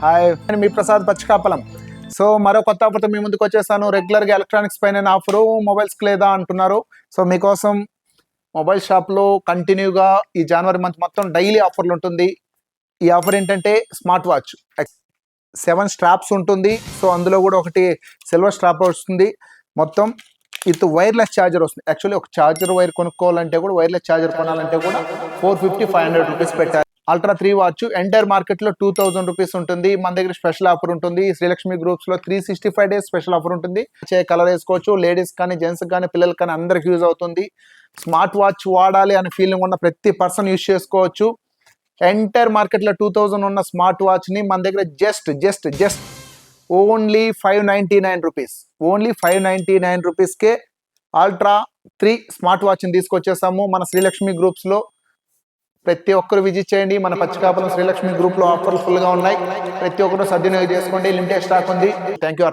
Hi, నేను మీ Prasad పచ్చికాపలం. So మరో కొత్త ఆఫర్తో మీ ముందుకు వచ్చేసాను. రెగ్యులర్గా ఎలక్ట్రానిక్స్ పైన ఆఫరు, మొబైల్స్కి లేదా అంటున్నారు. సో మీకోసం మొబైల్ షాప్లో కంటిన్యూగా ఈ జనవరి మంత్ మొత్తం డైలీ ఆఫర్లు ఉంటుంది. ఈ ఆఫర్ ఏంటంటే స్మార్ట్ వాచ్ 7 స్ట్రాప్స్ ఉంటుంది. సో అందులో కూడా ఒకటి సిల్వర్ స్ట్రాప్ వస్తుంది. మొత్తం విత్ వైర్లెస్ ఛార్జర్ వస్తుంది. యాక్చువల్లీ ఒక ఛార్జర్ వైర్ కొనుక్కోవాలంటే కూడా, వైర్లెస్ ఛార్జర్ కొనాలంటే కూడా 450-500 రూపీస్ పెట్టారు. అల్ట్రా 3 వాచ్ ఎంటైర్ మార్కెట్లో 2000 రూపీస్ ఉంటుంది. మన దగ్గర స్పెషల్ ఆఫర్ ఉంటుంది. శ్రీలక్ష్మి గ్రూప్స్లో 365 డేస్ స్పెషల్ ఆఫర్ ఉంటుంది. కలర్ వేసుకోవచ్చు. లేడీస్ కానీ, జెంట్స్ కానీ, పిల్లలకి కానీ అందరికి యూజ్ అవుతుంది. స్మార్ట్ వాచ్ వాడాలి అనే ఫీలింగ్ ఉన్న ప్రతి పర్సన్ యూజ్ చేసుకోవచ్చు. ఎంటైర్ మార్కెట్లో 2000 ఉన్న స్మార్ట్ వాచ్ని మన దగ్గర జస్ట్ ఓన్లీ 599 రూపీస్. ఓన్లీ 599 రూపీస్కే అల్ట్రా 3 స్మార్ట్ వాచ్ని తీసుకొచ్చేసాము మన శ్రీలక్ష్మి గ్రూప్స్లో. ప్రతి ఒక్కరు విజిట్ చేయండి. మన పచ్చికాపలం శ్రీలక్ష్మి గ్రూప్లో ఆఫర్లు ఫుల్గా ఉన్నాయి. ప్రతి ఒక్కరు సద్వినియోగం చేసుకోండి. లిమిటెడ్ స్టాక్ ఉంది. Thank you.